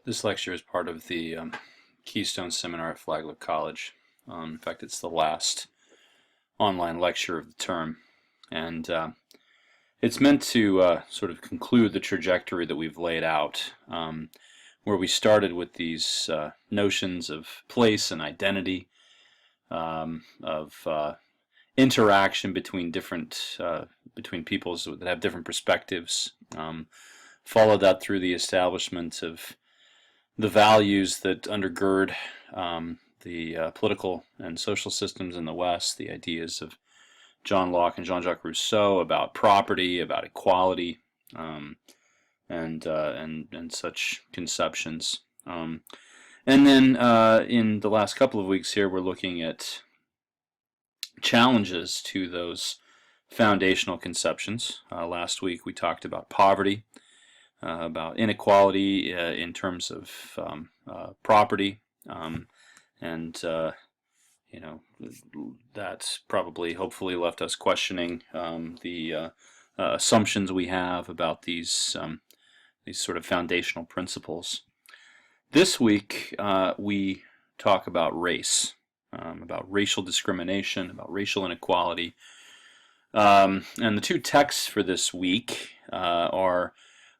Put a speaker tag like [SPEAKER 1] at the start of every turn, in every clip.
[SPEAKER 1] This lecture is part of the Keystone seminar at Flagler College. In fact, it's the last online lecture of the term, and it's meant to sort of conclude the trajectory that we've laid out, where we started with these notions of place and identity, of interaction between between peoples that have different perspectives. Followed that through the establishment of the values that undergird the political and social systems in the West, the ideas of John Locke and Jean-Jacques Rousseau about property, about equality, and such conceptions. And then in the last couple of weeks here, we're looking at challenges to those foundational conceptions. Last week we talked about poverty, about inequality in terms of property, and that's probably, hopefully, left us questioning the assumptions we have about these sort of foundational principles. This week we talk about race, about racial discrimination, about racial inequality, and the two texts for this week are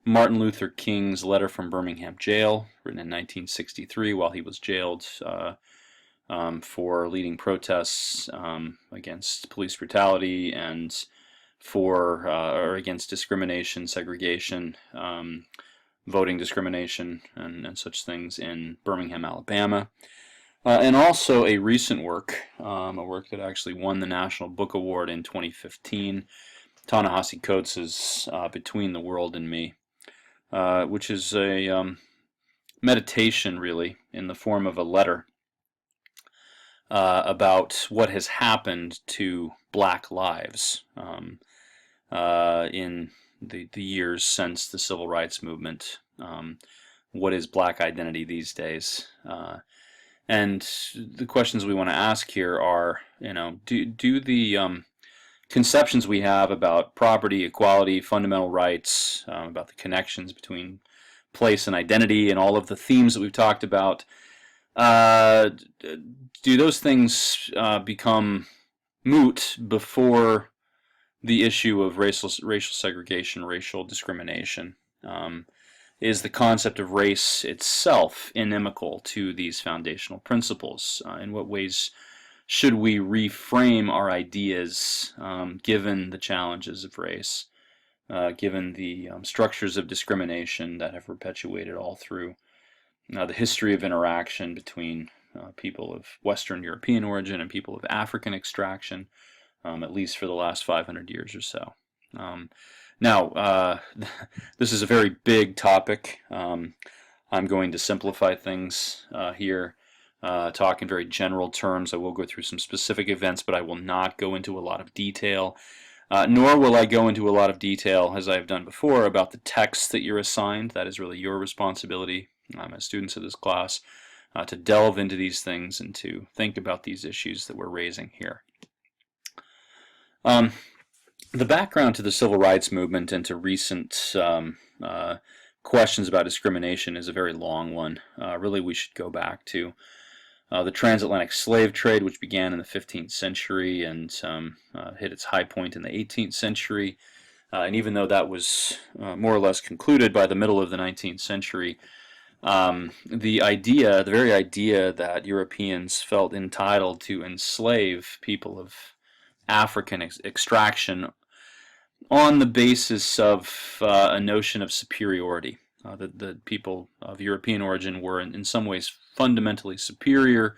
[SPEAKER 1] Martin Luther King's letter from Birmingham jail, written in 1963 while he was jailed for leading protests against police brutality and or against discrimination, segregation, voting discrimination, and such things in Birmingham, Alabama. And also a recent work, a work that actually won the National Book Award in 2015, Ta-Nehisi Coates's Between the World and Me, which is a meditation, really, in the form of a letter about what has happened to black lives in the years since the Civil Rights Movement. What is black identity these days? And the questions we want to ask here are, do the conceptions we have about property, equality, fundamental rights, about the connections between place and identity, and all of the themes that we've talked about, do those things become moot before the issue of racial segregation, racial discrimination? Is the concept of race itself inimical to these foundational principles? In what ways should we reframe our ideas given the challenges of race, given the structures of discrimination that have perpetuated all through the history of interaction between people of Western European origin and people of African extraction, at least for the last 500 years or so? Now, this is a very big topic. I'm going to simplify things here, talk in very general terms. I will go through some specific events, but I will not go into a lot of detail, nor will I go into a lot of detail, as I have done before, about the texts that you're assigned. That is really your responsibility as students of this class to delve into these things and to think about these issues that we're raising here. The background to the Civil Rights Movement and to recent questions about discrimination is a very long one. Really, we should go back to the transatlantic slave trade, which began in the 15th century and hit its high point in the 18th century. And even though that was more or less concluded by the middle of the 19th century, the very idea that Europeans felt entitled to enslave people of African extraction on the basis of a notion of superiority, that the people of European origin were in some ways fundamentally superior.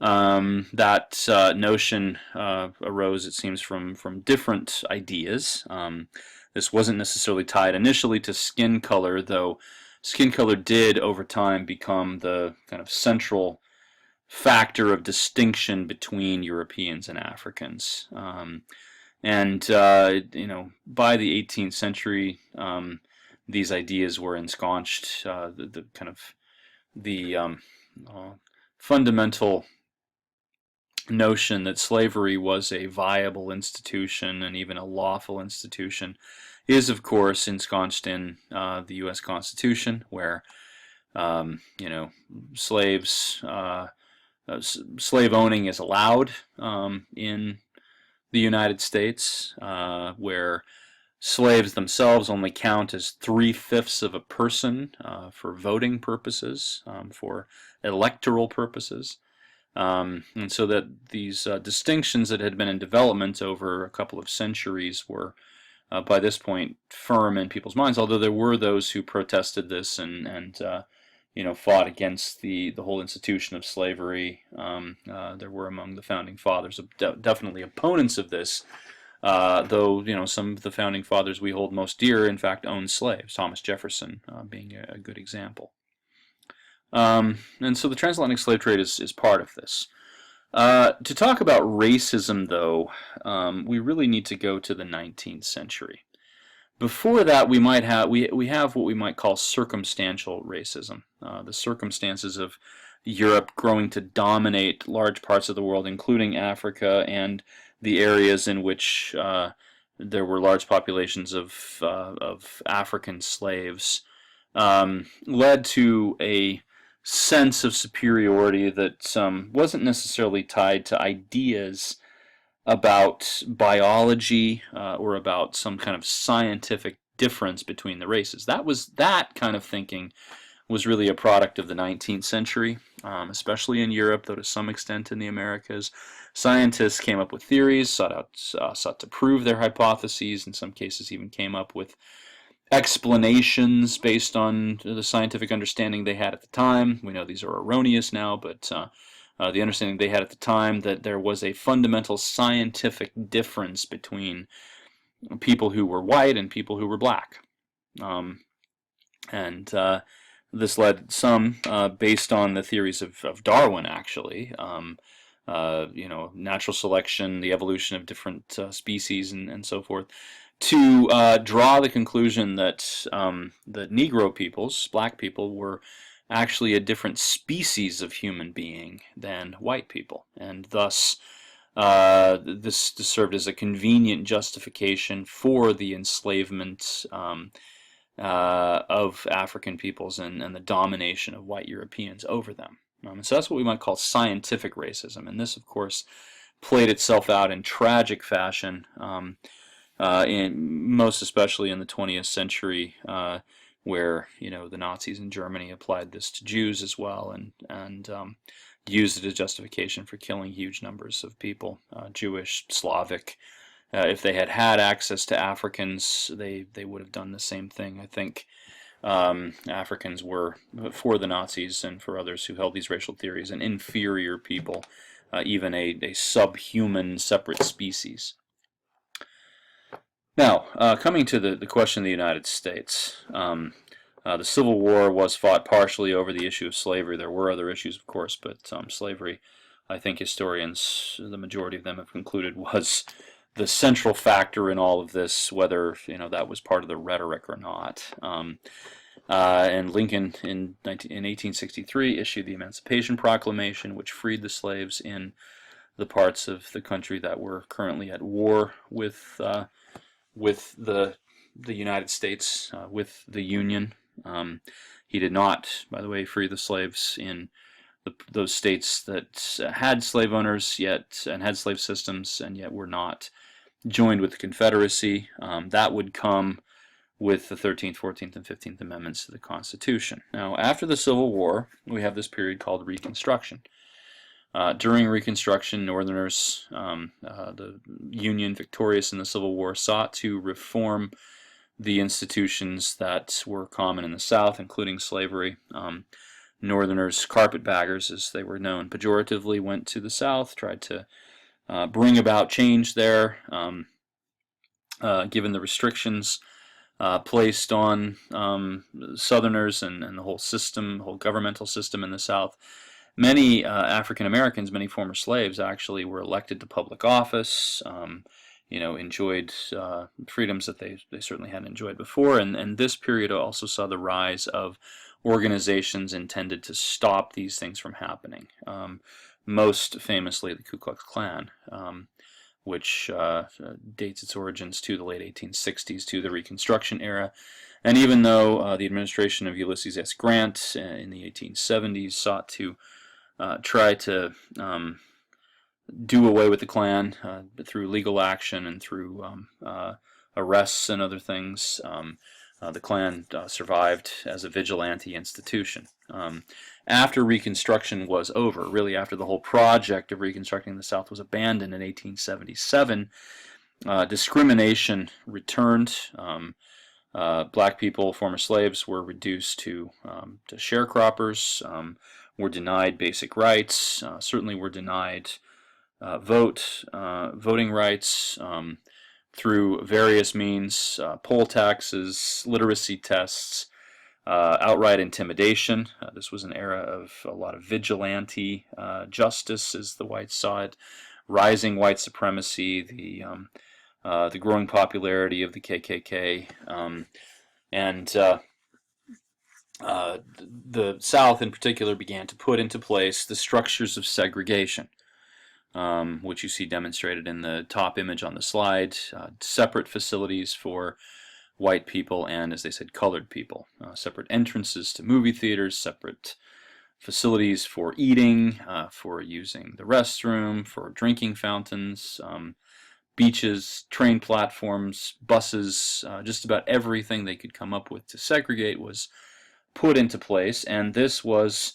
[SPEAKER 1] That notion arose, it seems, from different ideas. This wasn't necessarily tied initially to skin color, though skin color did over time become the kind of central factor of distinction between Europeans and Africans. And by the 18th century, these ideas were ensconced. The fundamental notion that slavery was a viable institution and even a lawful institution is, of course, ensconced in the U.S. Constitution, where You know, slaves, slave owning is allowed in the United States, where slaves themselves only count as 3/5 of a person for voting purposes, for electoral purposes. And so that these distinctions that had been in development over a couple of centuries were by this point firm in people's minds, although there were those who protested this and you know, fought against the whole institution of slavery. There were among the founding fathers definitely opponents of this, though you know, some of the founding fathers we hold most dear in fact owned slaves, Thomas Jefferson being a good example. And so the transatlantic slave trade is part of this. To talk about racism, though, we really need to go to the 19th century. Before that, we have what we might call circumstantial racism, the circumstances of Europe growing to dominate large parts of the world, including Africa and the areas in which there were large populations of African slaves, led to a sense of superiority that wasn't necessarily tied to ideas about biology or about some kind of scientific difference between the races. That kind of thinking was really a product of the 19th century, especially in Europe, though to some extent in the Americas. Scientists came up with theories, sought to prove their hypotheses, in some cases even came up with explanations based on the scientific understanding they had at the time. We know these are erroneous now, but the understanding they had at the time that there was a fundamental scientific difference between people who were white and people who were black. And this led some, based on the theories of Darwin, actually, you know, natural selection, the evolution of different species, and so forth, to draw the conclusion that that Negro peoples, black people, were actually a different species of human being than white people, and thus this served as a convenient justification for the enslavement of African peoples and the domination of white Europeans over them. So that's what we might call scientific racism, and this, of course, played itself out in tragic fashion, most especially in the 20th century, where you know, the Nazis in Germany applied this to Jews as well, and used it as justification for killing huge numbers of people, Jewish, Slavic. If they had had access to Africans, they would have done the same thing. I think Africans were, for the Nazis and for others who held these racial theories, an inferior people, even a subhuman separate species. Now, coming to the question of the United States, the Civil War was fought partially over the issue of slavery. There were other issues, of course, but slavery, I think historians, the majority of them have concluded, was the central factor in all of this, whether you know, that was part of the rhetoric or not. And Lincoln in 1863 issued the Emancipation Proclamation, which freed the slaves in the parts of the country that were currently at war with the United States, with the Union. He did not, by the way, free the slaves in those states that had slave owners yet and had slave systems and yet were not joined with the Confederacy. That would come with the 13th, 14th, and 15th Amendments to the Constitution. Now, after the Civil War, we have this period called Reconstruction. During Reconstruction, Northerners, the Union victorious in the Civil War, sought to reform the institutions that were common in the South, including slavery. Northerners, carpetbaggers as they were known pejoratively, went to the South, tried to bring about change there, given the restrictions placed on Southerners and the whole system, whole governmental system in the South. Many African Americans, many former slaves, actually were elected to public office, you know, enjoyed freedoms that they certainly hadn't enjoyed before, and this period also saw the rise of organizations intended to stop these things from happening. Most famously, the Ku Klux Klan, which dates its origins to the late 1860s, to the Reconstruction era, And even though the administration of Ulysses S. Grant in the 1870s sought to try to do away with the Klan through legal action and through arrests and other things, the Klan survived as a vigilante institution. After Reconstruction was over, really after the whole project of reconstructing the South was abandoned in 1877, discrimination returned. Black people, former slaves, were reduced to sharecroppers, were denied basic rights, certainly were denied voting rights through various means, poll taxes, literacy tests, outright intimidation. This was an era of a lot of vigilante justice, as the whites saw it, rising white supremacy, the growing popularity of the KKK, and the South in particular began to put into place the structures of segregation, which you see demonstrated in the top image on the slide, separate facilities for white people and, as they said, colored people, separate entrances to movie theaters, separate facilities for eating, for using the restroom, for drinking fountains, beaches, train platforms, buses, just about everything they could come up with to segregate was put into place, and this was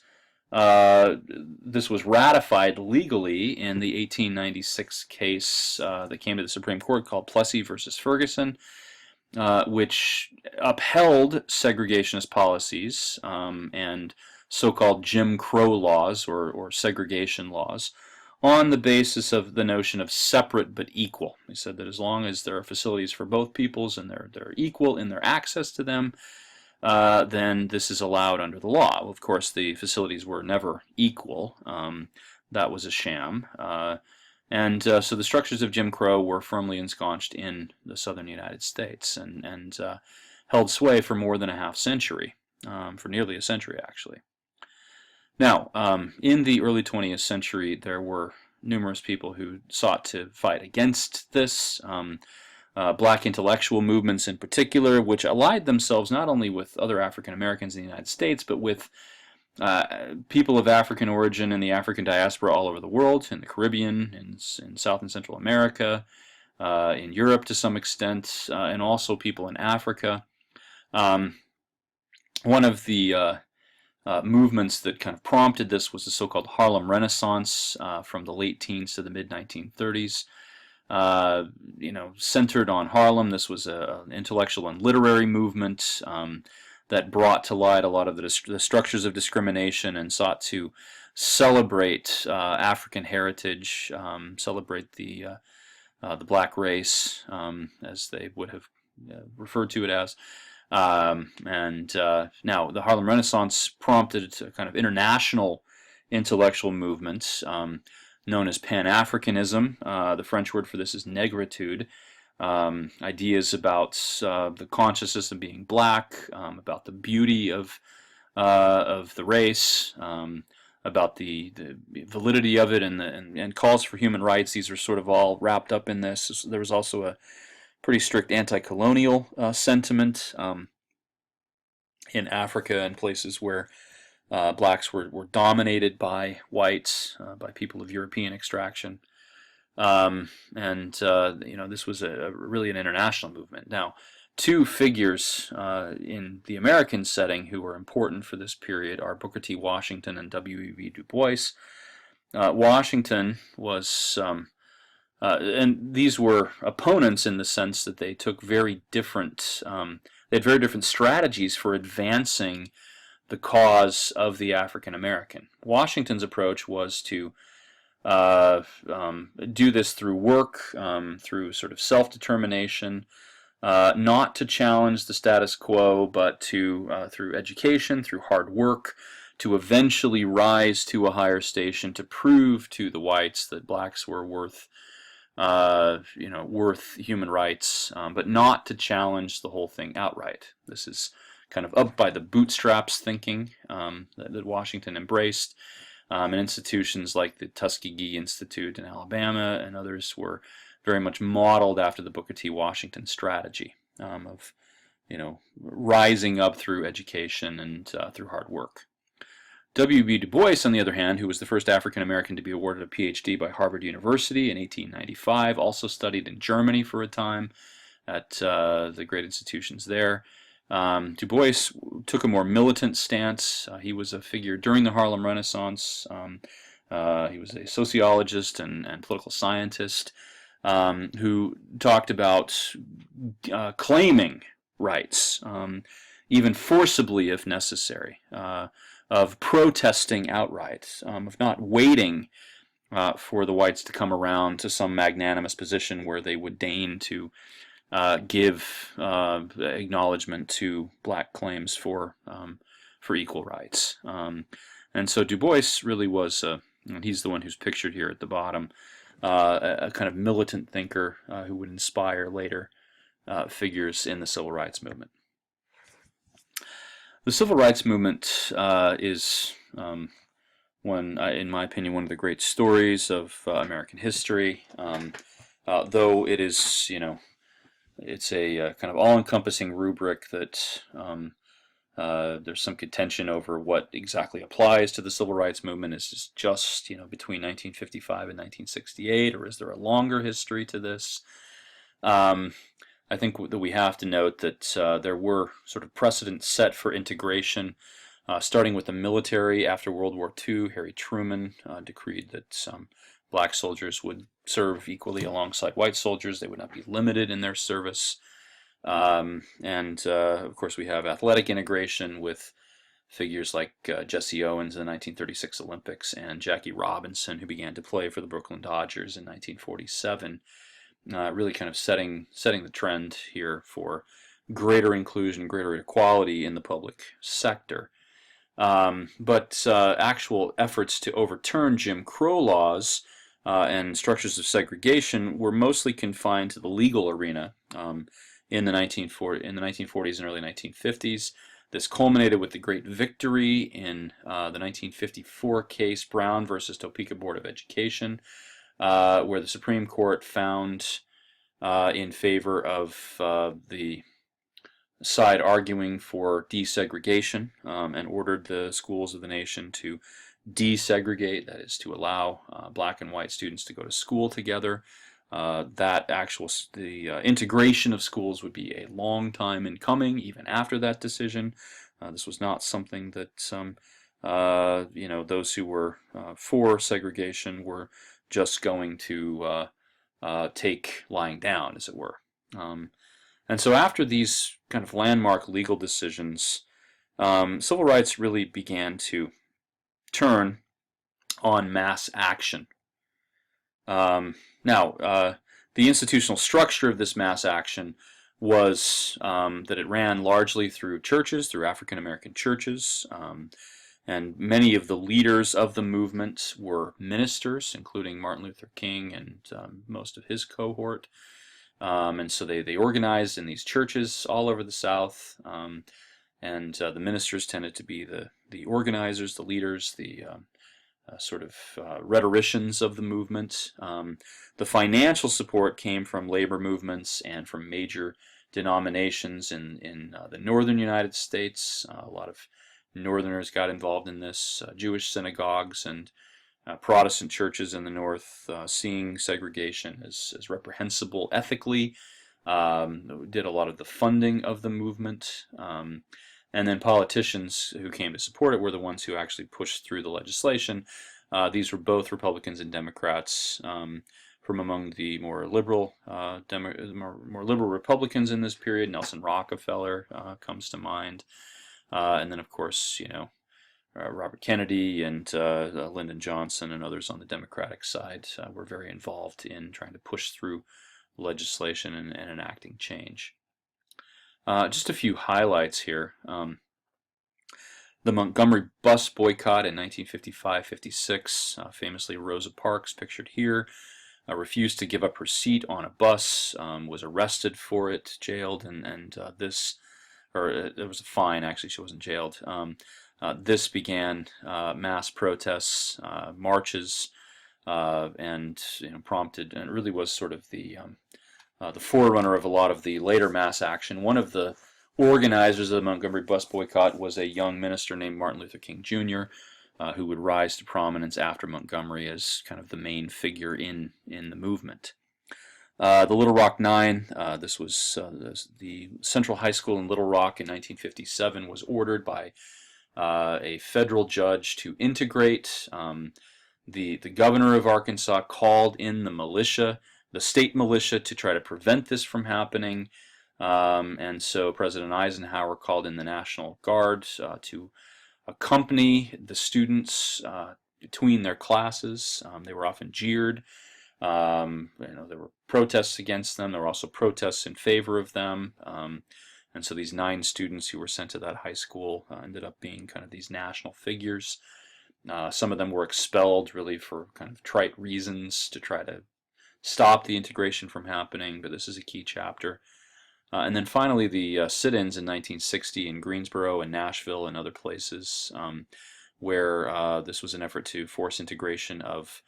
[SPEAKER 1] ratified legally in the 1896 case that came to the Supreme Court called Plessy versus Ferguson, which upheld segregationist policies and so-called Jim Crow laws or segregation laws on the basis of the notion of separate but equal. They said that as long as there are facilities for both peoples and they're equal in their access to them, then this is allowed under the law. Well, of course, the facilities were never equal. That was a sham. So the structures of Jim Crow were firmly ensconced in the southern United States and held sway for more than a half century, for nearly a century, actually. Now, in the early 20th century, there were numerous people who sought to fight against this. Black intellectual movements in particular, which allied themselves not only with other African Americans in the United States, but with people of African origin in the African diaspora all over the world, in the Caribbean, in South and Central America, in Europe to some extent, and also people in Africa. One of the movements that kind of prompted this was the so-called Harlem Renaissance from the late teens to the mid-1930s. Centered on Harlem. This was an intellectual and literary movement that brought to light a lot of the structures of discrimination and sought to celebrate African heritage, celebrate the black race, as they would have referred to it as. Now the Harlem Renaissance prompted a kind of international intellectual movement known as Pan-Africanism. The French word for this is negritude. Ideas about the consciousness of being black, about the beauty of the race, about the validity of it, and calls for human rights. These are sort of all wrapped up in this. There was also a pretty strict anti-colonial sentiment in Africa and places where blacks were dominated by whites, by people of European extraction. This was really an international movement. Now, two figures in the American setting who were important for this period are Booker T. Washington and W.E.B. Du Bois. Washington was, and these were opponents in the sense that they took very different, they had very different strategies for advancing the cause of the African American. Washington's approach was to do this through work, through sort of self-determination, not to challenge the status quo, but to through education, through hard work, to eventually rise to a higher station, to prove to the whites that blacks were worth human rights, but not to challenge the whole thing outright. This is kind of up by the bootstraps thinking that Washington embraced. And institutions like the Tuskegee Institute in Alabama and others were very much modeled after the Booker T. Washington strategy of rising up through education and through hard work. W.B. Du Bois, on the other hand, who was the first African American to be awarded a PhD by Harvard University in 1895, also studied in Germany for a time at the great institutions there. Du Bois took a more militant stance. He was a figure during the Harlem Renaissance. He was a sociologist and political scientist who talked about claiming rights, even forcibly if necessary, of protesting outright, of not waiting for the whites to come around to some magnanimous position where they would deign to give acknowledgement to black claims for equal rights. And so Du Bois really was, and he's the one who's pictured here at the bottom, a kind of militant thinker who would inspire later figures in the civil rights movement. The civil rights movement is in my opinion, one of the great stories of American history. Though it is, it's a kind of all-encompassing rubric that there's some contention over what exactly applies to the civil rights movement. Is this just between 1955 and 1968, or is there a longer history to this? I think that we have to note that there were sort of precedents set for integration, starting with the military after World War II. Harry Truman decreed that black soldiers would serve equally alongside white soldiers. They would not be limited in their service. Of course, we have athletic integration with figures like Jesse Owens in the 1936 Olympics and Jackie Robinson, who began to play for the Brooklyn Dodgers in 1947. Really kind of setting the trend here for greater inclusion, greater equality in the public sector. But actual efforts to overturn Jim Crow laws and structures of segregation were mostly confined to the legal arena in the 1940s and early 1950s. This culminated with the great victory in the 1954 case Brown versus Topeka Board of Education, where the Supreme Court found in favor of the side arguing for desegregation and ordered the schools of the nation to desegregate, that is, to allow black and white students to go to school together. The integration of schools would be a long time in coming, even after that decision. This was not something that those who were for segregation were just going to take lying down, as it were. And so after these kind of landmark legal decisions, civil rights really began to turn on mass action. The institutional structure of this mass action was that it ran largely through churches, through African American churches, and many of the leaders of the movement were ministers, including Martin Luther King and most of his cohort. And so they organized in these churches all over the South, and the ministers tended to be the organizers, the leaders, the rhetoricians of the movement. The financial support came from labor movements and from major denominations in the northern United States. A lot of Northerners got involved in this, Jewish synagogues and Protestant churches in the North, seeing segregation as reprehensible ethically, did a lot of the funding of the movement. And then politicians who came to support it were the ones who actually pushed through the legislation. These were both Republicans and Democrats. From among the more liberal Republicans in this period, Nelson Rockefeller comes to mind. And then, of course, Robert Kennedy and Lyndon Johnson and others on the Democratic side were very involved in trying to push through legislation and enacting change. Just a few highlights here. The Montgomery bus boycott in 1955-56, famously Rosa Parks, pictured here, refused to give up her seat on a bus, was arrested for it, jailed, and it was a fine, actually, she wasn't jailed. This began mass protests, marches, and prompted, and it really was sort of the forerunner of a lot of the later mass action. One of the organizers of the Montgomery bus boycott was a young minister named Martin Luther King Jr., who would rise to prominence after Montgomery as kind of the main figure in the movement. The Little Rock Nine, this was the Central High School in Little Rock in 1957, was ordered by a federal judge to integrate. The governor of Arkansas called in the militia, the state militia, to try to prevent this from happening. And so President Eisenhower called in the National Guard to accompany the students between their classes. They were often jeered. There were protests against them. There were also protests in favor of them. And so these 9 students who were sent to that high school ended up being kind of these national figures. Some of them were expelled really for kind of trite reasons to try to stop the integration from happening, but this is a key chapter. And then finally the sit-ins in 1960 in Greensboro and Nashville and other places where this was an effort to force integration of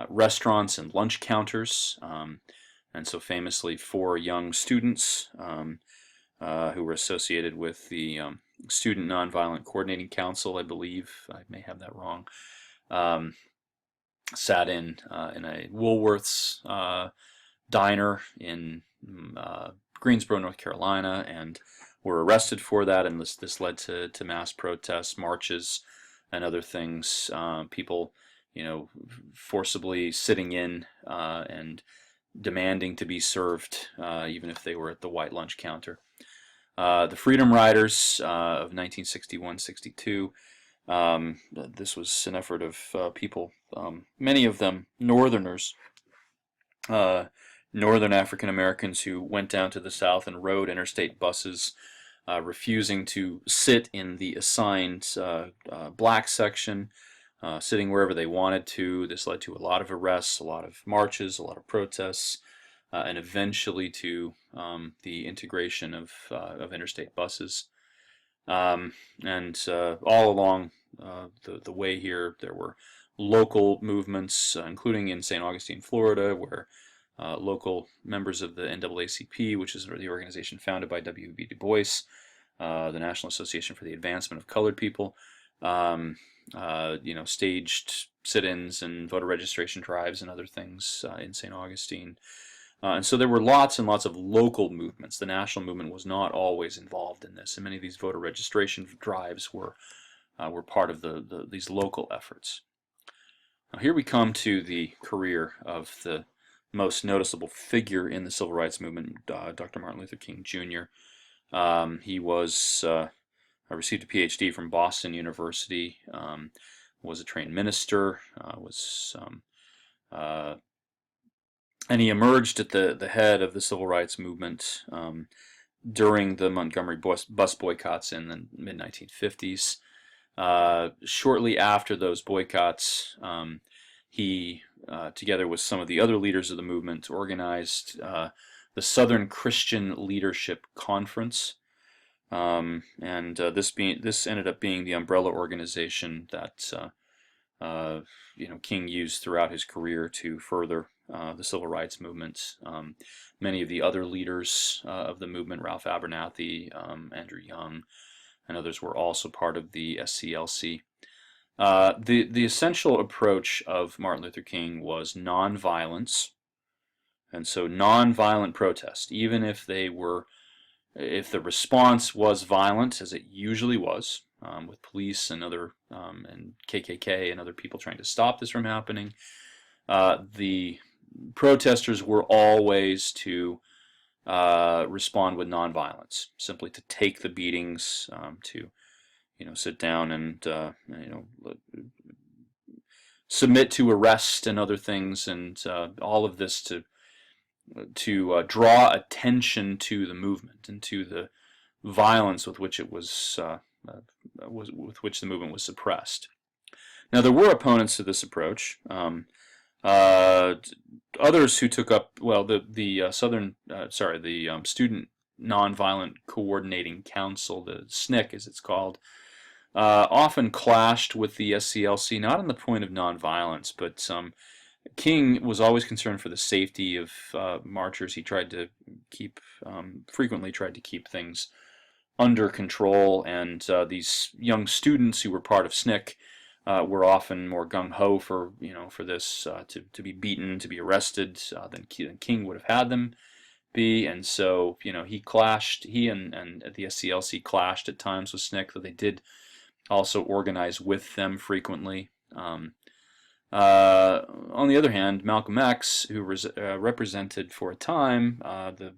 [SPEAKER 1] restaurants and lunch counters. And so famously 4 young students who were associated with the Student Nonviolent Coordinating Council, I believe, I may have that wrong, sat in a Woolworth's diner in Greensboro, North Carolina, and were arrested for that, and this led to mass protests, marches, and other things. People, forcibly sitting in and demanding to be served, even if they were at the white lunch counter. The Freedom Riders of 1961-62. This was an effort of people, many of them Northerners, Northern African Americans who went down to the South and rode interstate buses, refusing to sit in the assigned black section, sitting wherever they wanted to. This led to a lot of arrests, a lot of marches, a lot of protests, and eventually to the integration of interstate buses. And all along the way here, there were local movements, including in St. Augustine, Florida, where local members of the NAACP, which is the organization founded by W.B. Du Bois, the National Association for the Advancement of Colored People, staged sit-ins and voter registration drives and other things in St. Augustine. And so there were lots and lots of local movements. The national movement was not always involved in this, and many of these voter registration drives were part of these local efforts. Now here we come to the career of the most noticeable figure in the civil rights movement, Dr. Martin Luther King Jr. He received a PhD from Boston University, was a trained minister, and he emerged at the head of the civil rights movement during the Montgomery bus boycotts in the mid-1950s. Shortly after those boycotts, he, together with some of the other leaders of the movement, organized the Southern Christian Leadership Conference, and this ended up being the umbrella organization that King used throughout his career to further the civil rights movement. Many of the other leaders of the movement, Ralph Abernathy, Andrew Young, and others, were also part of the SCLC. The essential approach of Martin Luther King was nonviolence, and so nonviolent protest, even if the response was violent, as it usually was, with police and other and KKK and other people trying to stop this from happening. The protesters were always to respond with nonviolence, simply to take the beatings, to sit down and submit to arrest and other things, and all of this to draw attention to the movement and to the violence with which it was with which the movement was suppressed. Now there were opponents to this approach. Others who took up, the Student Nonviolent Coordinating Council, the SNCC as it's called, often clashed with the SCLC, not on the point of nonviolence, but King was always concerned for the safety of marchers. He tried to frequently tried to keep things under control, and these young students who were part of SNCC were often more gung-ho for this to be beaten, to be arrested than King would have had them be, and so he and the SCLC clashed at times with SNCC, though they did also organize with them frequently. On the other hand, Malcolm X, who represented for a time the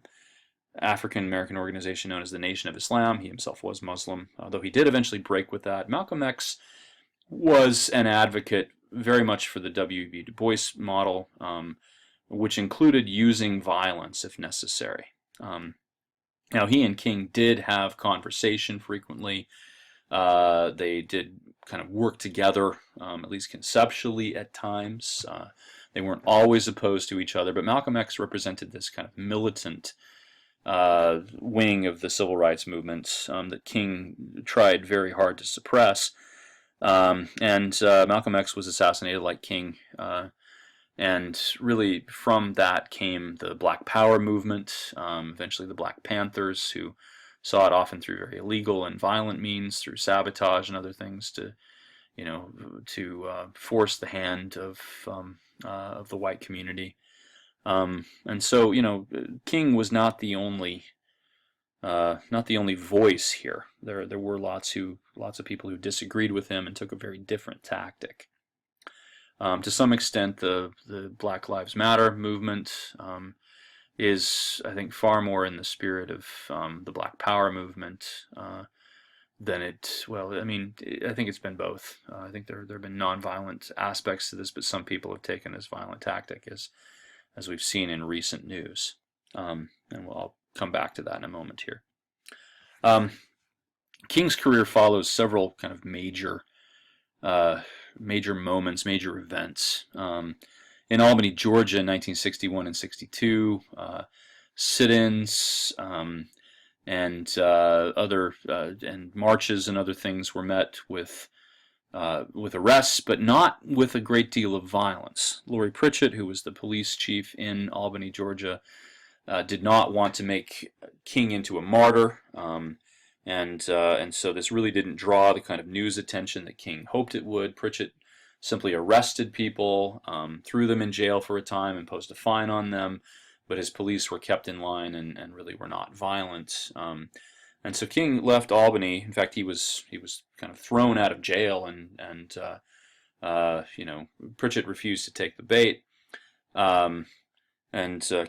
[SPEAKER 1] African American organization known as the Nation of Islam, he himself was Muslim, though he did eventually break with that. Malcolm X was an advocate very much for the W.E.B. Du Bois model, which included using violence if necessary. Now, he and King did have conversation frequently. They did kind of work together, at least conceptually at times. They weren't always opposed to each other, but Malcolm X represented this kind of militant wing of the civil rights movement that King tried very hard to suppress. And Malcolm X was assassinated like King, and really from that came the Black Power movement, eventually the Black Panthers, who saw it often through very illegal and violent means, through sabotage and other things, to force the hand of the white community. And so King was not the only voice here. There were lots of people who disagreed with him and took a very different tactic. To some extent, the Black Lives Matter movement is, I think, far more in the spirit of the Black Power movement than it. Well, I mean, I think it's been both. I think there have been nonviolent aspects to this, but some people have taken this violent tactic, as we've seen in recent news. And I'll come back to that in a moment here. King's career follows several kind of major moments, major events. In Albany, Georgia, in 1961 and 62, sit-ins and other and marches and other things were met with arrests, but not with a great deal of violence. Lori Pritchett, who was the police chief in Albany, Georgia, did not want to make King into a martyr, and so this really didn't draw the kind of news attention that King hoped it would. Pritchett simply arrested people, threw them in jail for a time, imposed a fine on them, but his police were kept in line and really were not violent. And so King left Albany. In fact, he was kind of thrown out of jail, and Pritchett refused to take the bait. And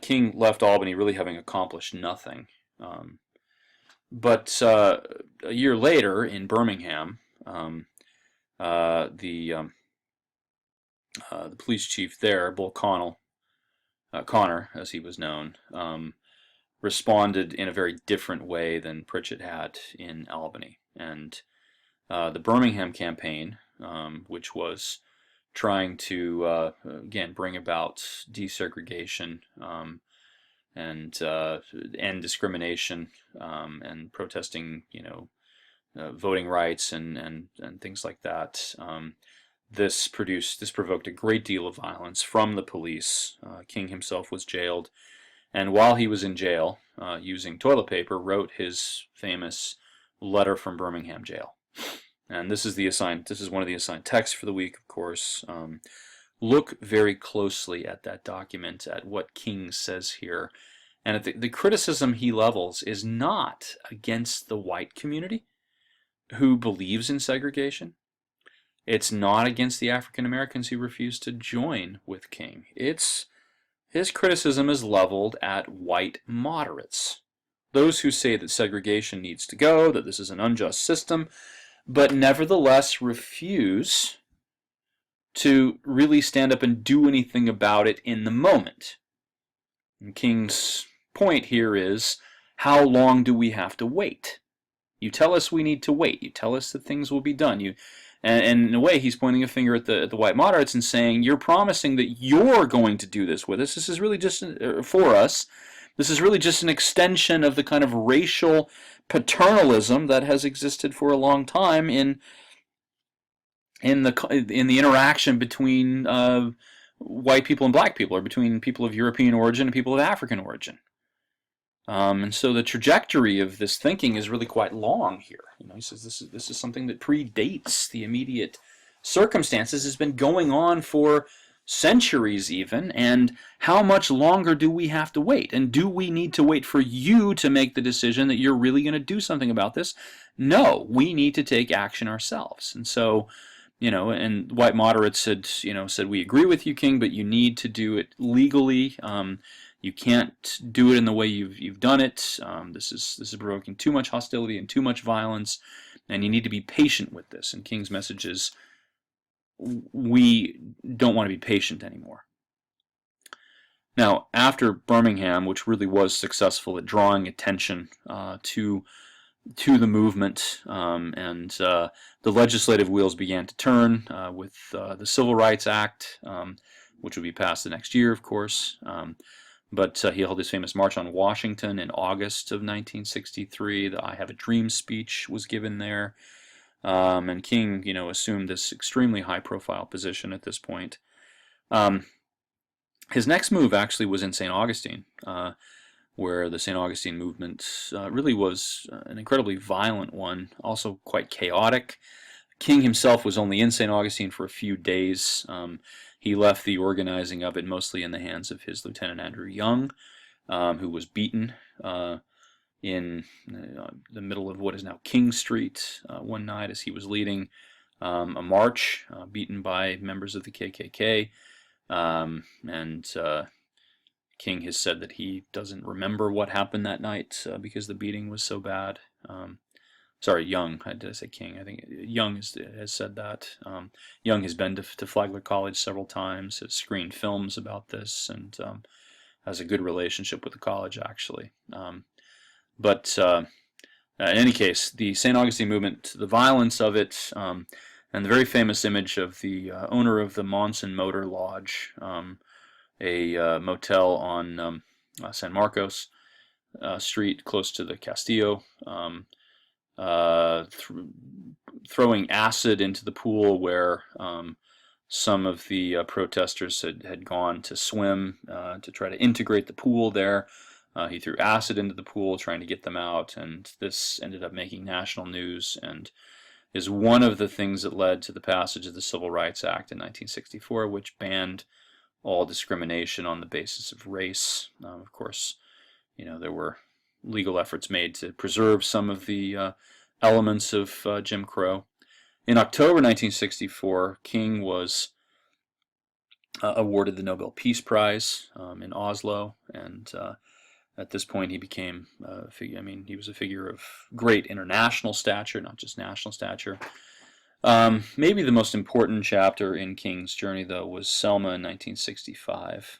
[SPEAKER 1] King left Albany really having accomplished nothing. But a year later in Birmingham, the police chief there, Bull Connor, as he was known, responded in a very different way than Pritchett had in Albany. And the Birmingham campaign, which was trying to, again, bring about desegregation and end discrimination and protesting, voting rights and things like that. This provoked a great deal of violence from the police. King himself was jailed, and while he was in jail, using toilet paper, wrote his famous letter from Birmingham jail. And this is one of the assigned texts for the week, of course. Look very closely at that document, at what King says here. And the criticism he levels is not against the white community who believes in segregation. It's not against the African Americans who refuse to join with King. His criticism is leveled at white moderates, those who say that segregation needs to go, that this is an unjust system, but nevertheless refuse to really stand up and do anything about it in the moment. And King's point here is, how long do we have to wait? You tell us we need to wait. You tell us that things will be done. And in a way, he's pointing a finger at the white moderates and saying, you're promising that you're going to do this with us. This is really just for us. This is really just an extension of the kind of racial paternalism that has existed for a long time in the interaction between white people and black people, or between people of European origin and people of African origin. And so the trajectory of this thinking is really quite long here. He says this is something that predates the immediate circumstances, has been going on for centuries even, and how much longer do we have to wait? And do we need to wait for you to make the decision that you're really going to do something about this? No, we need to take action ourselves. And so, and white moderates said, we agree with you, King, but you need to do it legally. You can't do it in the way you've done it. This is provoking too much hostility and too much violence, and you need to be patient with this. And King's message is, we don't want to be patient anymore. Now, after Birmingham, which really was successful at drawing attention to the movement, and the legislative wheels began to turn with the Civil Rights Act, which would be passed the next year, of course. But he held his famous March on Washington in August of 1963. The I Have a Dream speech was given there. And King, assumed this extremely high-profile position at this point. His next move actually was in St. Augustine, where the St. Augustine movement really was an incredibly violent one, also quite chaotic. King himself was only in St. Augustine for a few days. He left the organizing of it mostly in the hands of his Lieutenant Andrew Young, who was beaten in the middle of what is now King Street one night as he was leading a march, beaten by members of the KKK. And King has said that he doesn't remember what happened that night because the beating was so bad. Sorry, Young. Did I say King? I think Young has said that. Young has been to Flagler College several times, has screened films about this, and has a good relationship with the college, actually. But in any case, the St. Augustine movement, the violence of it, and the very famous image of the owner of the Monson Motor Lodge, a motel on San Marcos Street, close to the Castillo, throwing acid into the pool where some of the protesters had gone to swim to try to integrate the pool there. He threw acid into the pool trying to get them out, and this ended up making national news and is one of the things that led to the passage of the Civil Rights Act in 1964, which banned all discrimination on the basis of race. Of course, there were legal efforts made to preserve some of the elements of Jim Crow. In October 1964, King was awarded the Nobel Peace Prize in Oslo, and at this point he became a figure. He was a figure of great international stature, not just national stature. Maybe the most important chapter in King's journey, though, was Selma in 1965.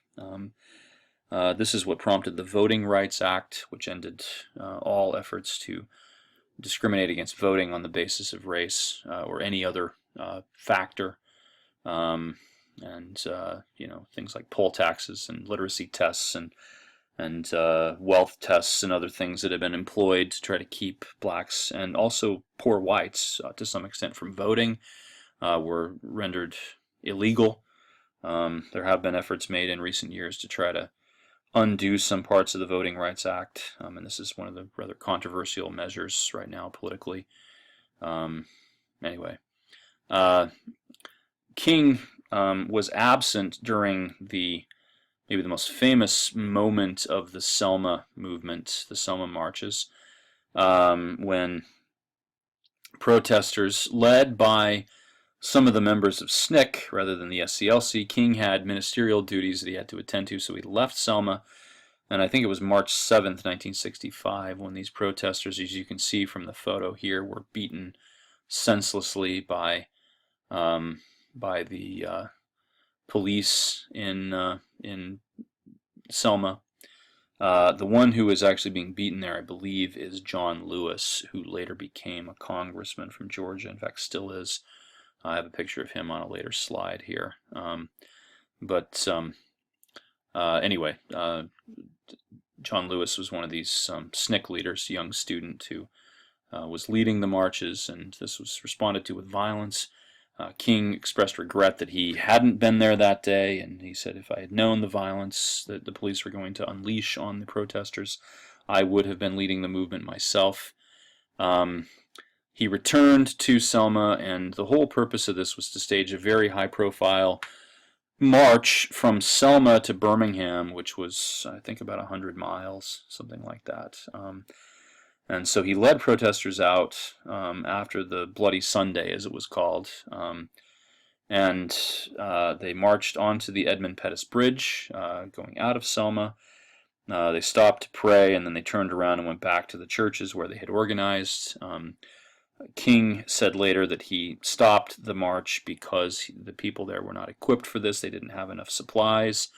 [SPEAKER 1] This is what prompted the Voting Rights Act, which ended all efforts to discriminate against voting on the basis of race or any other factor. And things like poll taxes and literacy tests and wealth tests and other things that have been employed to try to keep blacks and also poor whites to some extent from voting were rendered illegal. There have been efforts made in recent years to try to undo some parts of the Voting Rights Act, and this is one of the rather controversial measures right now politically. Anyway, King was absent during maybe the most famous moment of the Selma movement, the Selma marches, when protesters led by some of the members of SNCC rather than the SCLC, King had ministerial duties that he had to attend to, so he left Selma, and I think it was March 7th, 1965, when these protesters, as you can see from the photo here, were beaten senselessly by the police in Selma. The one who is actually being beaten there, I believe, is John Lewis, who later became a congressman from Georgia, in fact still is. I have a picture of him on a later slide here. Anyway, John Lewis was one of these SNCC leaders, a young student who was leading the marches, and this was responded to with violence. King expressed regret that he hadn't been there that day, and he said, if I had known the violence that the police were going to unleash on the protesters, I would have been leading the movement myself. He returned to Selma, and the whole purpose of this was to stage a very high-profile march from Selma to Birmingham, which was, I think, about 100 miles, something like that. And so he led protesters out after the Bloody Sunday, as it was called, and they marched onto the Edmund Pettus Bridge, going out of Selma. They stopped to pray, and then they turned around and went back to the churches where they had organized. King said later that he stopped the march because the people there were not equipped for this. They didn't have enough supplies,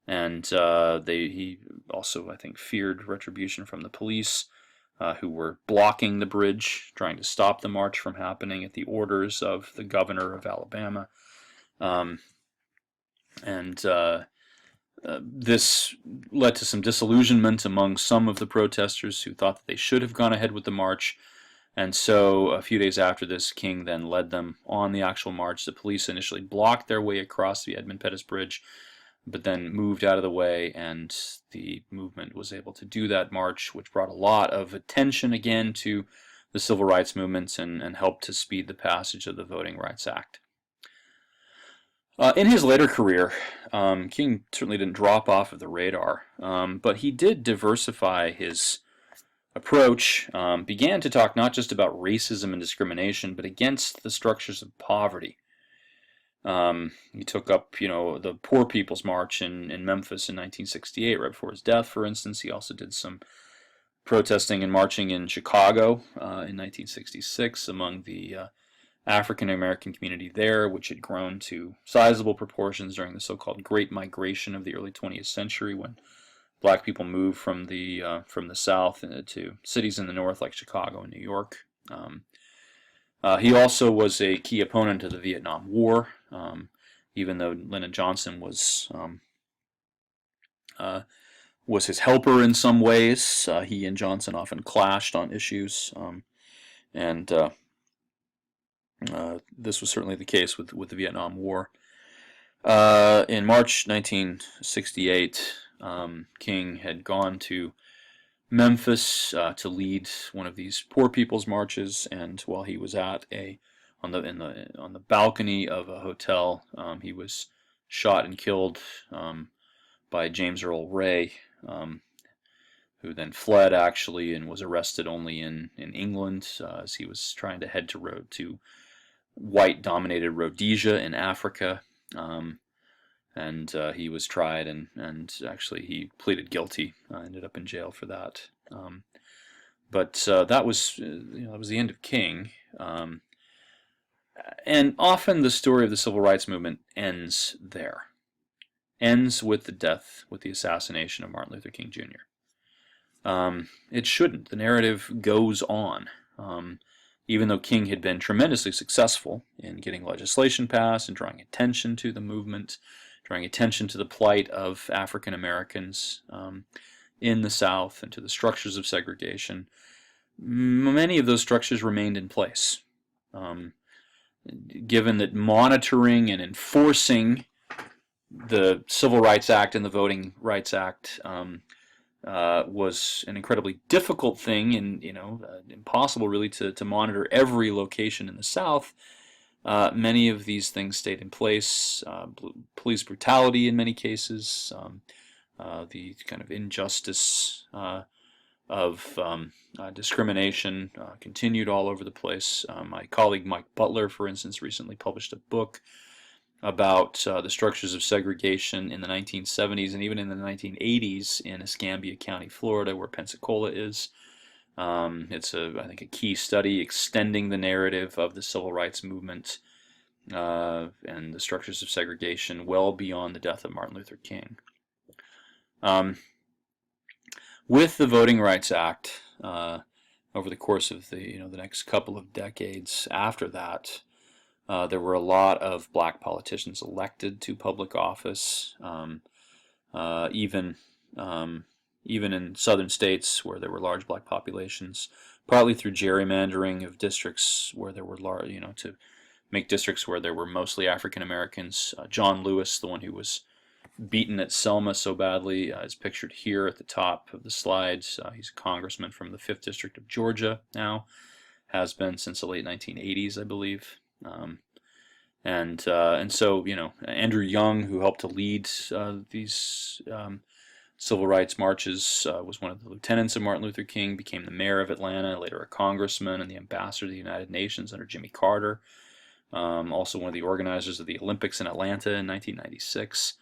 [SPEAKER 1] and he also, I think, feared retribution from the police, who were blocking the bridge, trying to stop the march from happening at the orders of the governor of Alabama. This led to some disillusionment among some of the protesters who thought that they should have gone ahead with the march. And so a few days after this, King then led them on the actual march. The police initially blocked their way across the Edmund Pettus Bridge, but then moved out of the way, and the movement was able to do that march, which brought a lot of attention again to the civil rights movement and helped to speed the passage of the Voting Rights Act. In his later career, King certainly didn't drop off of the radar, but he did diversify his approach, began to talk not just about racism and discrimination, but against the structures of poverty. He took up, the Poor People's March in Memphis in 1968, right before his death, for instance. He also did some protesting and marching in Chicago in 1966 among the African-American community there, which had grown to sizable proportions during the so-called Great Migration of the early 20th century, when black people moved from the South to cities in the North like Chicago and New York. He also was a key opponent of the Vietnam War, even though Lyndon Johnson was his helper in some ways. He and Johnson often clashed on issues, and this was certainly the case with the Vietnam War. In March 1968, King had gone to Memphis to lead one of these poor people's marches, and while he was on the balcony of a hotel, he was shot and killed by James Earl Ray, who then fled actually and was arrested only in England as he was trying to head to white-dominated Rhodesia in Africa. And he was tried, and actually he pleaded guilty. Ended up in jail for that. But that was the end of King. And often the story of the civil rights movement ends there. Ends with the assassination of Martin Luther King Jr. It shouldn't. The narrative goes on. Even though King had been tremendously successful in getting legislation passed and drawing attention to the movement, drawing attention to the plight of African Americans in the South and to the structures of segregation, many of those structures remained in place. Given that monitoring and enforcing the Civil Rights Act and the Voting Rights Act was an incredibly difficult thing, and impossible really to monitor every location in the South. Many of these things stayed in place. Police brutality in many cases, the kind of injustice of discrimination continued all over the place. My colleague Mike Butler, for instance, recently published a book about the structures of segregation in the 1970s and even in the 1980s in Escambia County, Florida, where Pensacola is. It's I think a key study extending the narrative of the civil rights movement and the structures of segregation well beyond the death of Martin Luther King. With the Voting Rights Act, over the course of the next couple of decades after that, there were a lot of black politicians elected to public office, even in southern states where there were large black populations, partly through gerrymandering of districts where there were large, to make districts where there were mostly African Americans. John Lewis, the one who was beaten at Selma so badly is pictured here at the top of the slides. He's a congressman from the 5th District of Georgia now, has been since the late 1980s, I believe. And so, Andrew Young, who helped to lead these civil rights marches, was one of the lieutenants of Martin Luther King, became the mayor of Atlanta, later a congressman and the ambassador to the United Nations under Jimmy Carter. Also one of the organizers of the Olympics in Atlanta in 1996.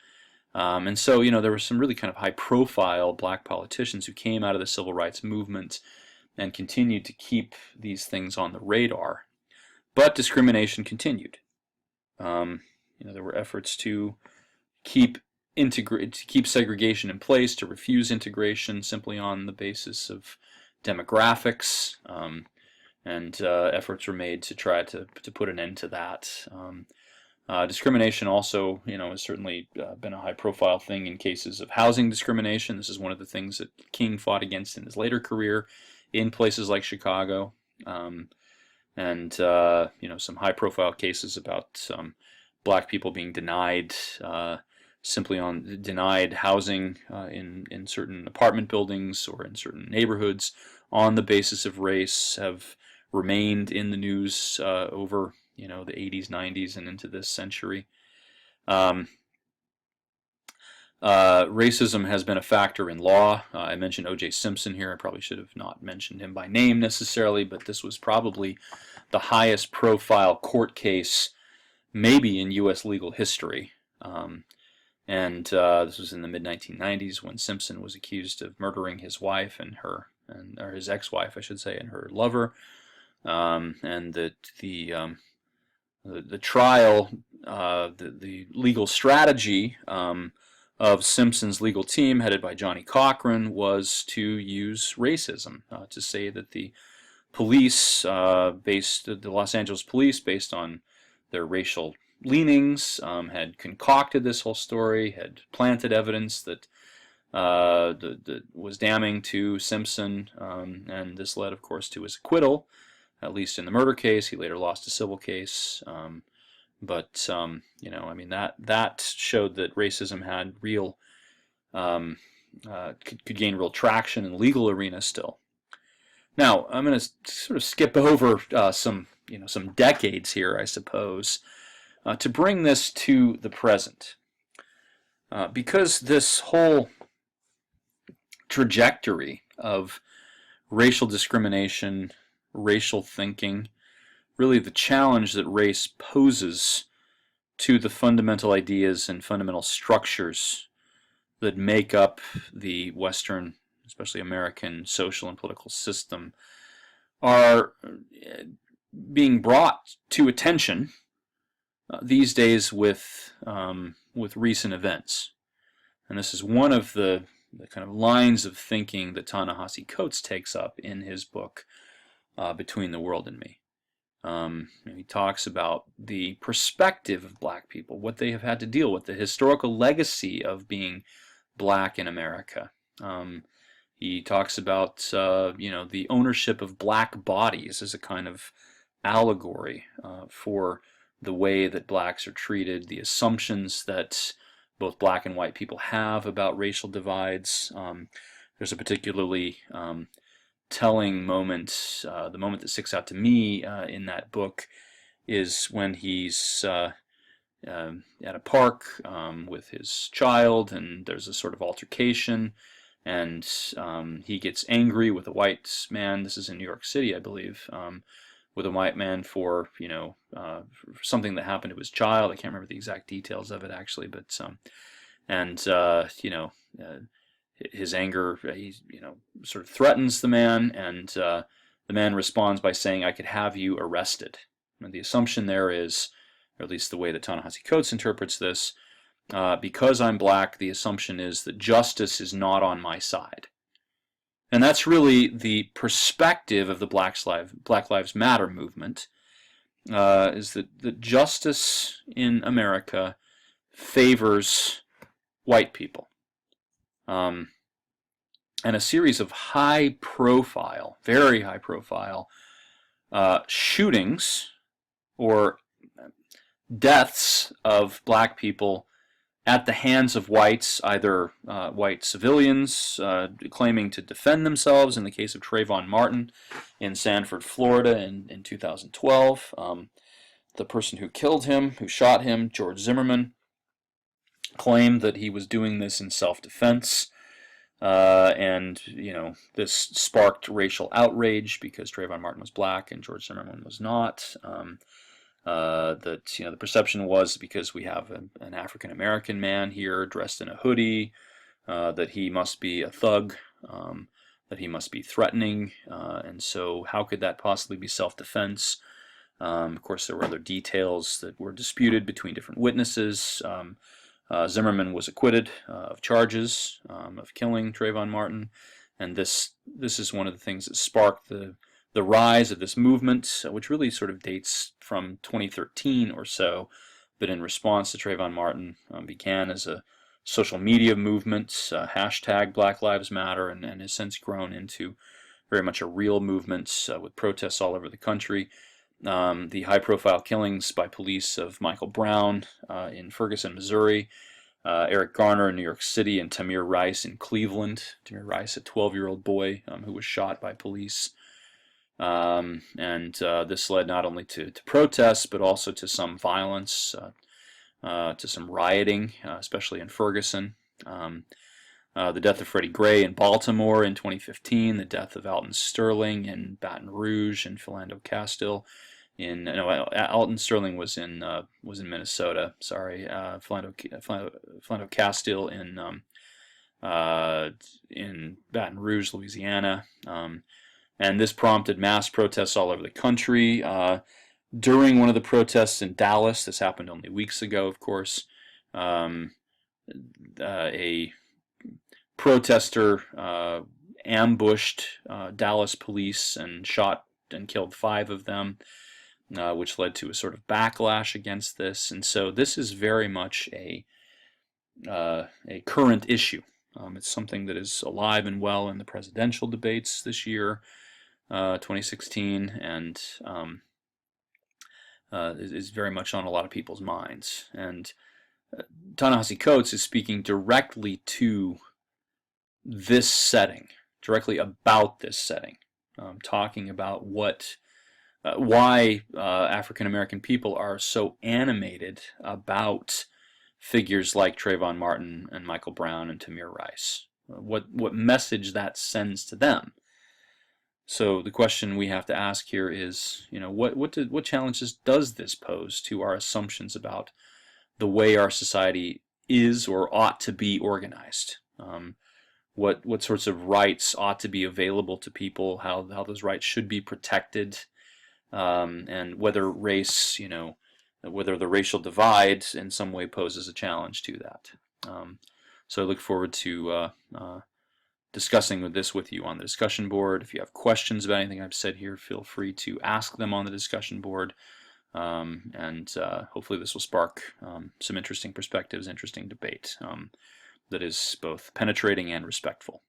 [SPEAKER 1] And so, there were some really kind of high-profile black politicians who came out of the civil rights movement and continued to keep these things on the radar. But discrimination continued. There were efforts to keep segregation in place, to refuse integration simply on the basis of demographics, and efforts were made to try to put an end to that. Discrimination also, has certainly been a high-profile thing in cases of housing discrimination. This is one of the things that King fought against in his later career in places like Chicago, and some high-profile cases about black people being denied denied housing in certain apartment buildings or in certain neighborhoods on the basis of race have remained in the news over the 80s, 90s, and into this century. Racism has been a factor in law. I mentioned O.J. Simpson here. I probably should have not mentioned him by name necessarily, but this was probably the highest profile court case maybe in U.S. legal history. This was in the mid-1990s when Simpson was accused of murdering his wife or his ex-wife, I should say, and her lover. And that the trial, the legal strategy of Simpson's legal team, headed by Johnny Cochran, was to use racism, to say that the police, the Los Angeles police, based on their racial leanings, had concocted this whole story, had planted evidence that was damning to Simpson, and this led, of course, to his acquittal, at least in the murder case. He later lost a civil case, but that showed that racism had real, could gain real traction in the legal arena still. Now, I'm going to sort of skip over some decades here, I suppose, to bring this to the present, because this whole trajectory of racial discrimination, racial thinking, really the challenge that race poses to the fundamental ideas and fundamental structures that make up the Western, especially American, social and political system, are being brought to attention these days with recent events. And this is one of the kind of lines of thinking that Ta-Nehisi Coates takes up in his book, Between the World and Me. He talks about the perspective of black people, what they have had to deal with, the historical legacy of being black in America. He talks about the ownership of black bodies as a kind of allegory for the way that blacks are treated, the assumptions that both black and white people have about racial divides. There's a particularly telling moment, the moment that sticks out to me in that book is when he's at a park with his child, and there's a sort of altercation, and he gets angry with a white man. This is in New York City, I believe, with a white man for something that happened to his child. I can't remember the exact details of it actually, but his anger, he sort of threatens the man, and the man responds by saying, "I could have you arrested." And the assumption there is, or at least the way that Ta-Nehisi Coates interprets this, because I'm black, the assumption is that justice is not on my side. And that's really the perspective of the Black Lives Matter movement, is that justice in America favors white people. And a series of high-profile, very high-profile shootings or deaths of black people at the hands of whites, either white civilians claiming to defend themselves, in the case of Trayvon Martin in Sanford, Florida in 2012. The person who killed him, who shot him, George Zimmerman, claimed that he was doing this in self-defense. And, this sparked racial outrage because Trayvon Martin was black and George Zimmerman was not. That the perception was because we have an African American man here dressed in a hoodie, that he must be a thug, that he must be threatening, and so how could that possibly be self-defense? Of course, there were other details that were disputed between different witnesses. Zimmerman was acquitted of charges of killing Trayvon Martin, and this is one of the things that sparked the rise of this movement, which really sort of dates from 2013 or so, but in response to Trayvon Martin began as a social media movement, hashtag Black Lives Matter, and has since grown into very much a real movement with protests all over the country. The high-profile killings by police of Michael Brown in Ferguson, Missouri, Eric Garner in New York City, and Tamir Rice in Cleveland. Tamir Rice, a 12-year-old boy who was shot by police. This led not only to protests, but also to some violence, to some rioting, especially in Ferguson. The death of Freddie Gray in Baltimore in 2015, the death of Alton Sterling in Baton Rouge, and Philando Castile Alton Sterling was in Minnesota. Sorry, Philando Castile in Baton Rouge, Louisiana, and this prompted mass protests all over the country. During one of the protests in Dallas, this happened only weeks ago, of course, a protester ambushed Dallas police and shot and killed 5 of them, which led to a sort of backlash against this. And so this is very much a current issue. It's something that is alive and well in the presidential debates this year, 2016, and is very much on a lot of people's minds. And Ta-Nehisi Coates is speaking directly to this setting, directly about this setting, talking about why African American people are so animated about figures like Trayvon Martin and Michael Brown and Tamir Rice, what message that sends to them. So the question we have to ask here is, what challenges does this pose to our assumptions about the way our society is or ought to be organized? What sorts of rights ought to be available to people? How those rights should be protected, and whether race, whether the racial divide in some way poses a challenge to that. So I look forward to discussing this with you on the discussion board. If you have questions about anything I've said here, feel free to ask them on the discussion board, and hopefully this will spark some interesting perspectives, interesting debate that is both penetrating and respectful.